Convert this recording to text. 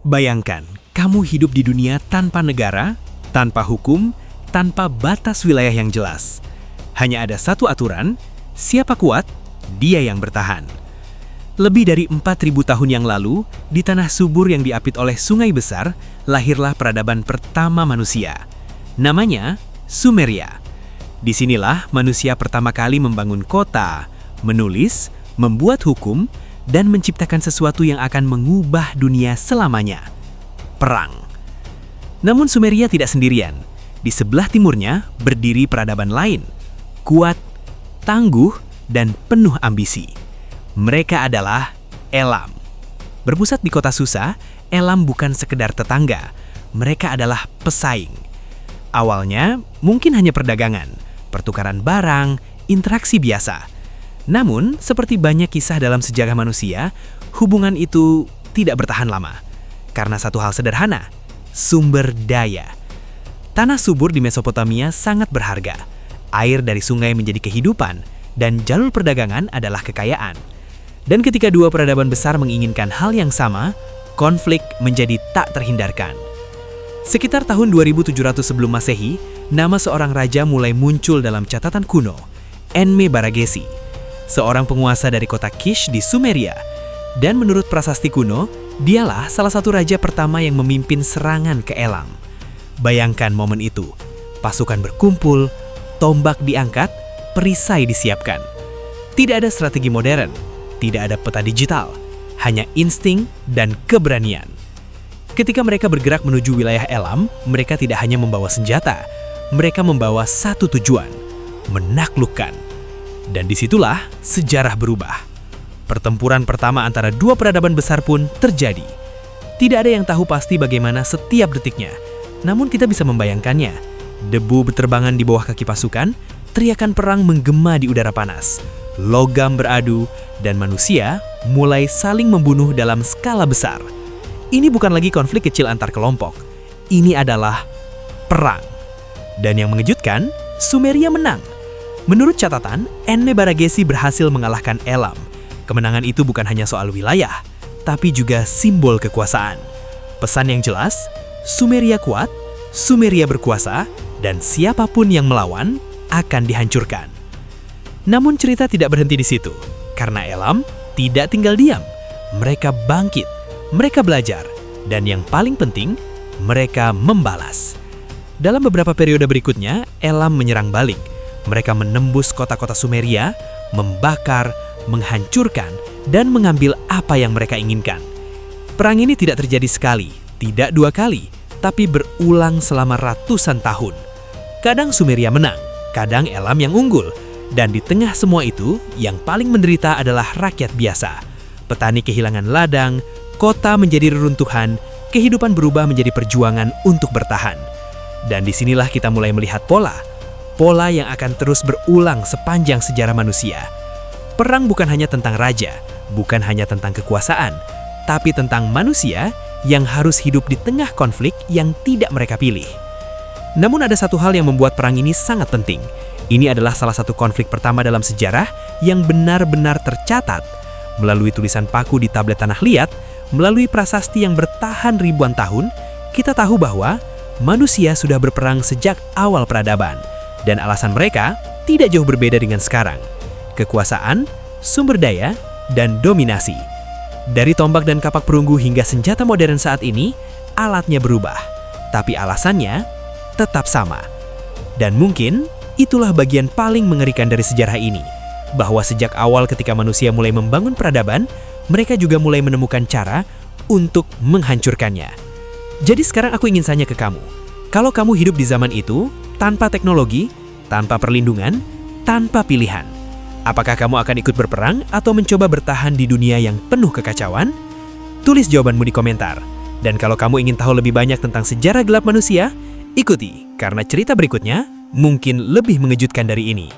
Bayangkan, kamu hidup di dunia tanpa negara, tanpa hukum, tanpa batas wilayah yang jelas. Hanya ada satu aturan, siapa kuat, dia yang bertahan. Lebih dari 4.000 tahun yang lalu, di tanah subur yang diapit oleh sungai besar, lahirlah peradaban pertama manusia. Namanya Sumeria. Disinilah manusia pertama kali membangun kota, menulis, membuat hukum, dan menciptakan sesuatu yang akan mengubah dunia selamanya. Perang. Namun Sumeria tidak sendirian. Di sebelah timurnya berdiri peradaban lain. Kuat, tangguh, dan penuh ambisi. Mereka adalah Elam. Berpusat di kota Susa, Elam bukan sekedar tetangga. Mereka adalah pesaing. Awalnya mungkin hanya perdagangan, pertukaran barang, interaksi biasa. Namun, seperti banyak kisah dalam sejarah manusia, hubungan itu tidak bertahan lama. Karena satu hal sederhana, sumber daya. Tanah subur di Mesopotamia sangat berharga. Air dari sungai menjadi kehidupan, dan jalur perdagangan adalah kekayaan. Dan ketika dua peradaban besar menginginkan hal yang sama, konflik menjadi tak terhindarkan. Sekitar tahun 2700 sebelum Masehi, nama seorang raja mulai muncul dalam catatan kuno, Enme-Baragesi, seorang penguasa dari kota Kish di Sumeria. Dan menurut prasasti kuno, dialah salah satu raja pertama yang memimpin serangan ke Elam. Bayangkan momen itu, pasukan berkumpul, tombak diangkat, perisai disiapkan. Tidak ada strategi modern, tidak ada peta digital, hanya insting dan keberanian. Ketika mereka bergerak menuju wilayah Elam, mereka tidak hanya membawa senjata, mereka membawa satu tujuan, menaklukkan. Dan disitulah sejarah berubah. Pertempuran pertama antara dua peradaban besar pun terjadi. Tidak ada yang tahu pasti bagaimana setiap detiknya, namun kita bisa membayangkannya. Debu berterbangan di bawah kaki pasukan, teriakan perang menggema di udara panas, logam beradu, dan manusia mulai saling membunuh dalam skala besar. Ini bukan lagi konflik kecil antar kelompok. Ini adalah perang. Dan yang mengejutkan, Sumeria menang. Menurut catatan, Enme-Baragesi berhasil mengalahkan Elam. Kemenangan itu bukan hanya soal wilayah, tapi juga simbol kekuasaan. Pesan yang jelas, Sumeria kuat, Sumeria berkuasa, dan siapapun yang melawan akan dihancurkan. Namun cerita tidak berhenti di situ, karena Elam tidak tinggal diam. Mereka bangkit, mereka belajar, dan yang paling penting, mereka membalas. Dalam beberapa periode berikutnya, Elam menyerang balik. Mereka menembus kota-kota Sumeria, membakar, menghancurkan, dan mengambil apa yang mereka inginkan. Perang ini tidak terjadi sekali, tidak dua kali, tapi berulang selama ratusan tahun. Kadang Sumeria menang, kadang Elam yang unggul, dan di tengah semua itu, yang paling menderita adalah rakyat biasa. Petani kehilangan ladang, kota menjadi reruntuhan, kehidupan berubah menjadi perjuangan untuk bertahan. Dan disinilah kita mulai melihat pola yang akan terus berulang sepanjang sejarah manusia. Perang bukan hanya tentang raja, bukan hanya tentang kekuasaan, tapi tentang manusia yang harus hidup di tengah konflik yang tidak mereka pilih. Namun ada satu hal yang membuat perang ini sangat penting. Ini adalah salah satu konflik pertama dalam sejarah yang benar-benar tercatat. Melalui tulisan paku di tablet tanah liat, melalui prasasti yang bertahan ribuan tahun, kita tahu bahwa manusia sudah berperang sejak awal peradaban. Dan alasan mereka tidak jauh berbeda dengan sekarang. Kekuasaan, sumber daya, dan dominasi. Dari tombak dan kapak perunggu hingga senjata modern saat ini, alatnya berubah. Tapi alasannya tetap sama. Dan mungkin itulah bagian paling mengerikan dari sejarah ini. Bahwa sejak awal ketika manusia mulai membangun peradaban, mereka juga mulai menemukan cara untuk menghancurkannya. Jadi sekarang aku ingin tanya ke kamu, kalau kamu hidup di zaman itu, tanpa teknologi, tanpa perlindungan, tanpa pilihan, apakah kamu akan ikut berperang atau mencoba bertahan di dunia yang penuh kekacauan? Tulis jawabanmu di komentar. Dan kalau kamu ingin tahu lebih banyak tentang sejarah gelap manusia, ikuti, karena cerita berikutnya mungkin lebih mengejutkan dari ini.